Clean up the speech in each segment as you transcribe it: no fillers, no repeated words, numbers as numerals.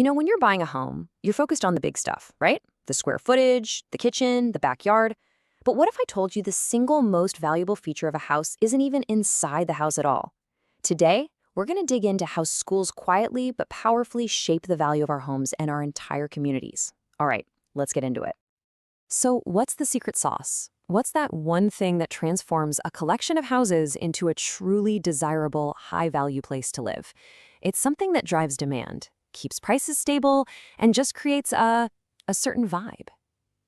When you're buying a home, you're focused on the big stuff, right? The square footage, the kitchen, the backyard. But what if I told you the single most valuable feature of a house isn't even inside the house at all? Today, we're going to dig into how schools quietly but powerfully shape the value of our homes and our entire communities. All right, let's get into it. So, what's the secret sauce? What's that one thing that transforms a collection of houses into a truly desirable, high-value place to live? It's something that drives demand, keeps prices stable, and just creates a certain vibe.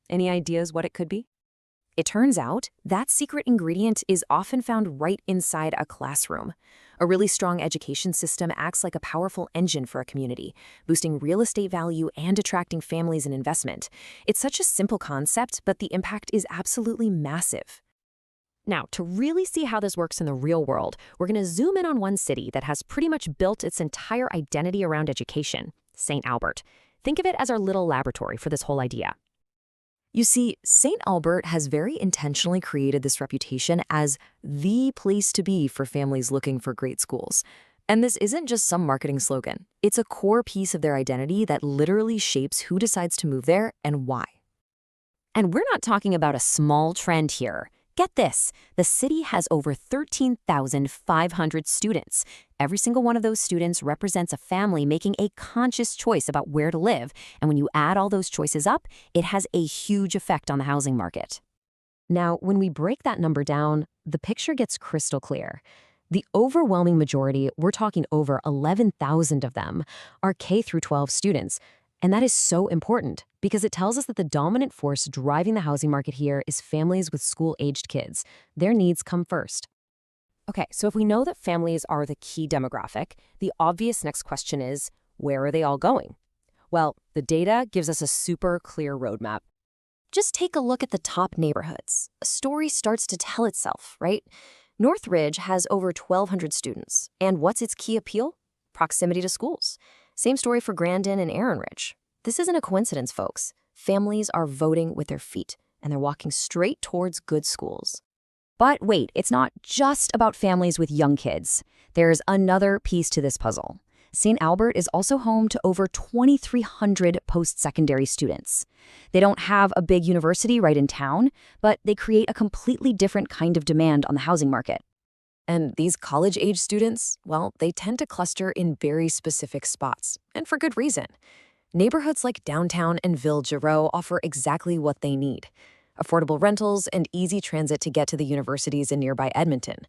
Any ideas what it could be? It turns out that secret ingredient is often found right inside a classroom. A really strong education system acts like a powerful engine for a community, boosting real estate value and attracting families and investment. It's such a simple concept, but the impact is absolutely massive. Now, to really see how this works in the real world, we're going to zoom in on one city that has pretty much built its entire identity around education, St. Albert. Think of it as our little laboratory for this whole idea. You see, St. Albert has very intentionally created this reputation as the place to be for families looking for great schools. And this isn't just some marketing slogan. It's a core piece of their identity that literally shapes who decides to move there and why. And we're not talking about a small trend here. Get this, the city has over 13,500 students. Every single one of those students represents a family making a conscious choice about where to live, and when you add all those choices up, it has a huge effect on the housing market. Now, when we break that number down, the picture gets crystal clear. The overwhelming majority, we're talking over 11,000 of them, are K through 12 students. And that is so important because it tells us that the dominant force driving the housing market here is families with school-aged kids. Their needs come first. Okay, so if we know that families are the key demographic, the obvious next question is, where are they all going? Well, the data gives us a super clear roadmap. Just take a look at the top neighborhoods. A story starts to tell itself, right? Northridge has over 1,200 students. And what's its key appeal? Proximity to schools. Same story for Grandin and Aaronridge. This isn't a coincidence, folks. Families are voting with their feet, and they're walking straight towards good schools. But wait, it's not just about families with young kids. There's another piece to this puzzle. St. Albert is also home to over 2,300 post-secondary students. They don't have a big university right in town, but they create a completely different kind of demand on the housing market. And these college-age students, well, they tend to cluster in very specific spots, and for good reason. Neighborhoods like downtown and Ville-Giroux offer exactly what they need: affordable rentals and easy transit to get to the universities in nearby Edmonton.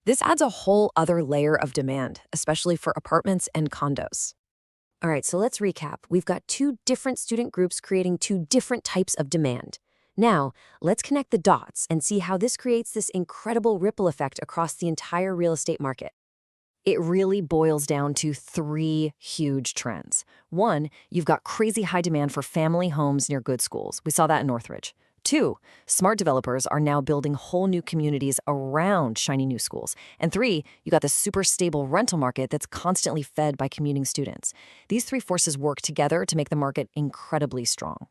This adds a whole other layer of demand, especially for apartments and condos. All right, so let's recap. We've got two different student groups creating two different types of demand. Now, let's connect the dots and see how this creates this incredible ripple effect across the entire real estate market. It really boils down to three huge trends. One, you've got crazy high demand for family homes near good schools. We saw that in Northridge. Two, smart developers are now building whole new communities around shiny new schools. And three, you got the super stable rental market that's constantly fed by commuting students. These three forces work together to make the market incredibly strong.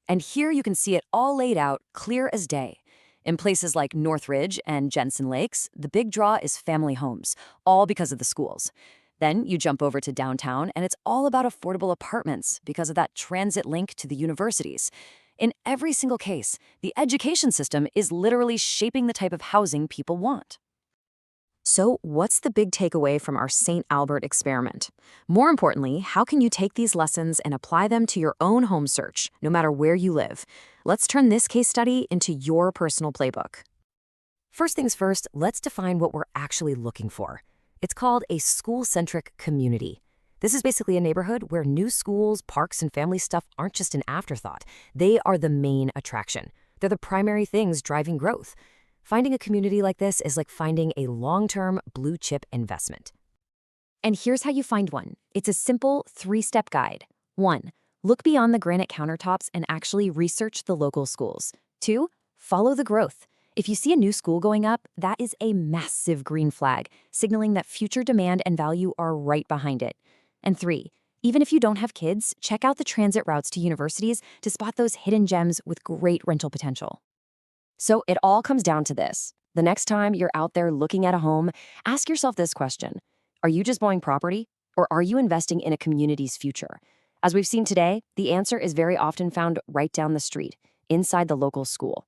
And here you can see it all laid out, clear as day. In places like Northridge and Jensen Lakes, the big draw is family homes, all because of the schools. Then you jump over to downtown, and it's all about affordable apartments because of that transit link to the universities. In every single case, the education system is literally shaping the type of housing people want. So what's the big takeaway from our St. Albert experiment? More importantly, how can you take these lessons and apply them to your own home search, no matter where you live? Let's turn this case study into your personal playbook. First things first, let's define what we're actually looking for. It's called a school-centric community. This is basically a neighborhood where new schools, parks, and family stuff aren't just an afterthought. They are the main attraction. They're the primary things driving growth. Finding a community like this is like finding a long-term blue-chip investment. And here's how you find one. It's a simple three-step guide. 1. Look beyond the granite countertops and actually research the local schools. 2. Follow the growth. If you see a new school going up, that is a massive green flag, signaling that future demand and value are right behind it. And 3. Even if you don't have kids, check out the transit routes to universities to spot those hidden gems with great rental potential. So it all comes down to this. The next time you're out there looking at a home, ask yourself this question. Are you just buying property? Or are you investing in a community's future? As we've seen today, the answer is very often found right down the street, inside the local school.